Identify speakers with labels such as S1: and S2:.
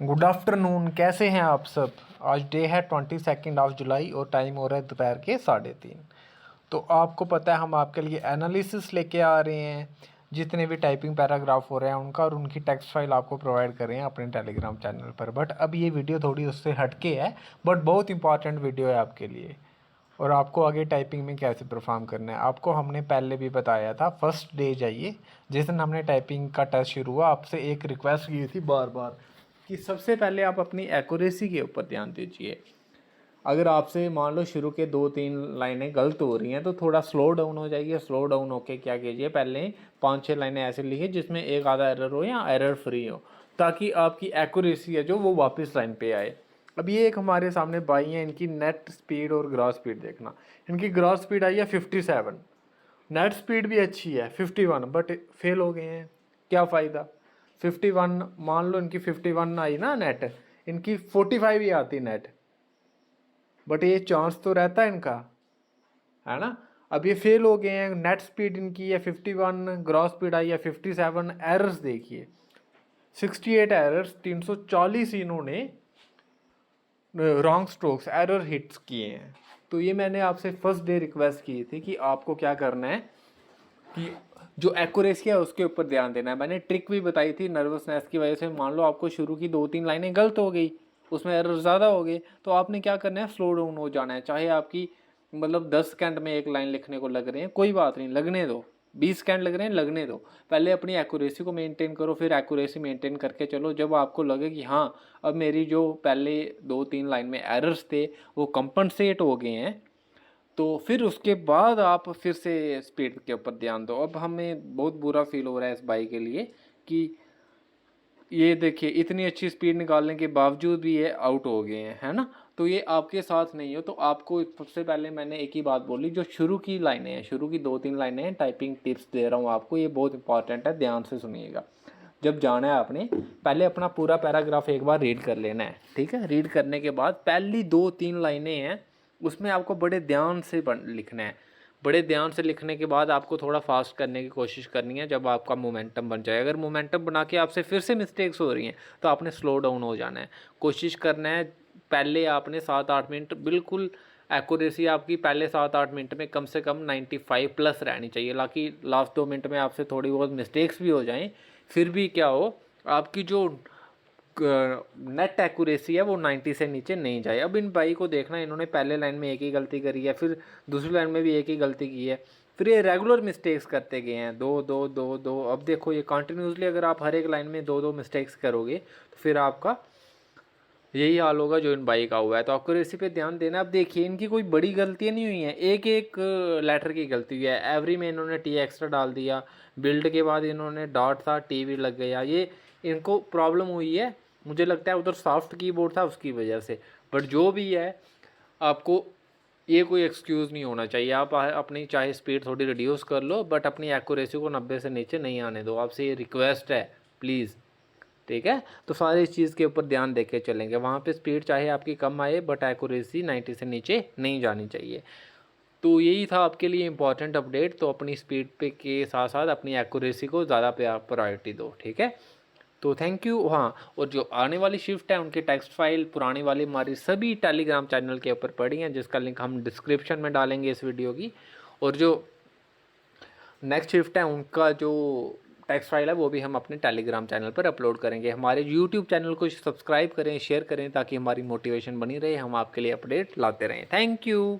S1: Good afternoon, कैसे हैं आप सब। आज डे है 22 जुलाई और टाइम हो रहा है दोपहर के 3:30। तो आपको पता है हम आपके लिए एनालिसिस लेके आ रहे हैं, जितने भी टाइपिंग पैराग्राफ हो रहे हैं उनका, और उनकी टेक्स्ट फाइल आपको प्रोवाइड कर रहे हैं अपने टेलीग्राम चैनल पर। बट अब ये वीडियो थोड़ी उससे हटके है, बट बहुत इंपॉर्टेंट वीडियो है आपके लिए। और आपको आगे टाइपिंग में कैसे परफॉर्म करना है आपको हमने पहले भी बताया था। फर्स्ट डे जाइए, जिस दिन हमने टाइपिंग का टेस्ट शुरू हुआ, आपसे एक रिक्वेस्ट की थी बार बार कि सबसे पहले आप अपनी एक्यूरेसी के ऊपर ध्यान दीजिए। अगर आपसे मान लो शुरू के 2-3 लाइनें गलत हो रही हैं तो थोड़ा स्लो डाउन हो जाइए। स्लो डाउन होके क्या कीजिए, पहले 5-6 लाइनें ऐसे लिखिए जिसमें एक आधा एरर हो या एरर फ्री हो, ताकि आपकी एक्यूरेसी है जो वो वापस लाइन पे आए। अब ये एक हमारे सामने बाई हैं, इनकी नेट स्पीड और ग्रॉस स्पीड देखना। इनकी ग्रॉस स्पीड आई है 57, नेट स्पीड भी अच्छी है 51, बट फेल हो गए हैं। क्या फ़ायदा। 51 मान लो इनकी 51 आई ना नेट, इनकी 45 ही आती नेट, बट ये चांस तो रहता है इनका, है ना। अब ये फेल हो गए हैं। नेट स्पीड इनकी है 51, ग्रॉस स्पीड आई है 57। एरर्स देखिए 68 एरर्स, 340 इन्होंने रॉन्ग स्ट्रोक्स एरर हिट्स किए हैं। तो ये मैंने आपसे फर्स्ट डे रिक्वेस्ट की थी कि आपको क्या करना है कि जो एक्यूरेसी है उसके ऊपर ध्यान देना है। मैंने ट्रिक भी बताई थी, नर्वसनेस की वजह से मान लो आपको शुरू की 2-3 लाइनें गलत हो गई, उसमें एरर ज़्यादा हो गए, तो आपने क्या करना है, स्लो डाउन हो जाना है। चाहे आपकी मतलब 10 सेकंड में एक लाइन लिखने को लग रहे हैं, कोई बात नहीं, लगने दो। 20 सेकंड लग रहे हैं, लगने दो। पहले अपनी एक्यूरेसी को मेंटेन करो, फिर एक्यूरेसी मेंटेन करके चलो। जब आपको लगे कि हाँ अब मेरी जो पहले 2-3 लाइन में एरर्स थे वो कंपनसेट हो गए हैं, तो फिर उसके बाद आप फिर से स्पीड के ऊपर ध्यान दो। अब हमें बहुत बुरा फील हो रहा है इस बाइक के लिए कि ये देखिए इतनी अच्छी स्पीड निकालने के बावजूद भी ये आउट हो गए हैं, है ना। तो ये आपके साथ नहीं हो, तो आपको सबसे पहले मैंने एक ही बात बोली, जो शुरू की लाइनें हैं, शुरू की 2-3 लाइनें हैं, टाइपिंग टिप्स दे रहा हूँ आपको, ये बहुत इंपॉर्टेंट है, ध्यान से सुनिएगा। जब जाना है आपने पहले अपना पूरा पैराग्राफ एक बार रीड कर लेना है, ठीक है। रीड करने के बाद पहली 2-3 लाइनें हैं उसमें आपको बड़े ध्यान से लिखना है। बड़े ध्यान से लिखने के बाद आपको थोड़ा फास्ट करने की कोशिश करनी है जब आपका मोमेंटम बन जाए। अगर मोमेंटम बना के आपसे फिर से मिस्टेक्स हो रही हैं तो आपने स्लो डाउन हो जाना है, कोशिश करना है। पहले आपने 7-8 मिनट बिल्कुल एक्यूरेसी आपकी पहले 7-8 मिनट में कम से कम 95 प्लस रहनी चाहिए। हालांकि लास्ट 2 मिनट में आपसे थोड़ी बहुत मिस्टेक्स भी हो जाएं, फिर भी क्या हो, आपकी जो नेट एक्यूरेसी है वो 90 से नीचे नहीं जाए। अब इन भाई को देखना, इन्होंने पहले लाइन में एक ही गलती करी है, फिर दूसरी लाइन में भी एक ही गलती की है, फिर ये रेगुलर मिस्टेक्स करते गए हैं, 2-2-2-2। अब देखो ये कंटिन्यूसली अगर आप हर एक लाइन में 2-2 मिस्टेक्स करोगे तो फिर आपका यही हाल होगा जो इन बाई का हुआ है। तो एक्यूरेसी पे ध्यान देना। अब देखिए इनकी कोई बड़ी गलतियाँ नहीं हुई हैं, एक एक लेटर की गलती हुई है। एवरी में इन्होंने टी एक्स्ट्रा डाल दिया, बिल्ड के बाद इन्होंने डॉट था, टी भी लग गया। ये इनको प्रॉब्लम हुई है, मुझे लगता है उधर सॉफ्ट कीबोर्ड था उसकी वजह से। बट जो भी है, आपको ये कोई एक्सक्यूज़ नहीं होना चाहिए। आप अपनी चाहे स्पीड थोड़ी रिड्यूस कर लो, बट अपनी एक्यूरेसी को 90 से नीचे नहीं आने दो। आपसे ये रिक्वेस्ट है प्लीज़, ठीक है। तो सारी इस चीज़ के ऊपर ध्यान देके चलेंगे। वहाँ पे स्पीड चाहे आपकी कम आए बट एक्यूरेसी 90 से नीचे नहीं जानी चाहिए। तो यही था आपके लिए इम्पॉर्टेंट अपडेट। तो अपनी स्पीड पे के साथ साथ अपनी एक्यूरेसी को ज़्यादा प्रायोरिटी दो, ठीक है। तो थैंक यू। हाँ, और जो आने वाली शिफ्ट है उनकी टेक्स्ट फाइल पुरानी वाली हमारी सभी टेलीग्राम चैनल के ऊपर पड़ी हैं, जिसका लिंक हम डिस्क्रिप्शन में डालेंगे इस वीडियो की। और जो नेक्स्ट शिफ्ट है उनका जो टेक्स्ट फाइल है वो भी हम अपने टेलीग्राम चैनल पर अपलोड करेंगे। हमारे यूट्यूब चैनल को सब्सक्राइब करें, शेयर करें, ताकि हमारी मोटिवेशन बनी रहे, हम आपके लिए अपडेट लाते रहें। Thank you.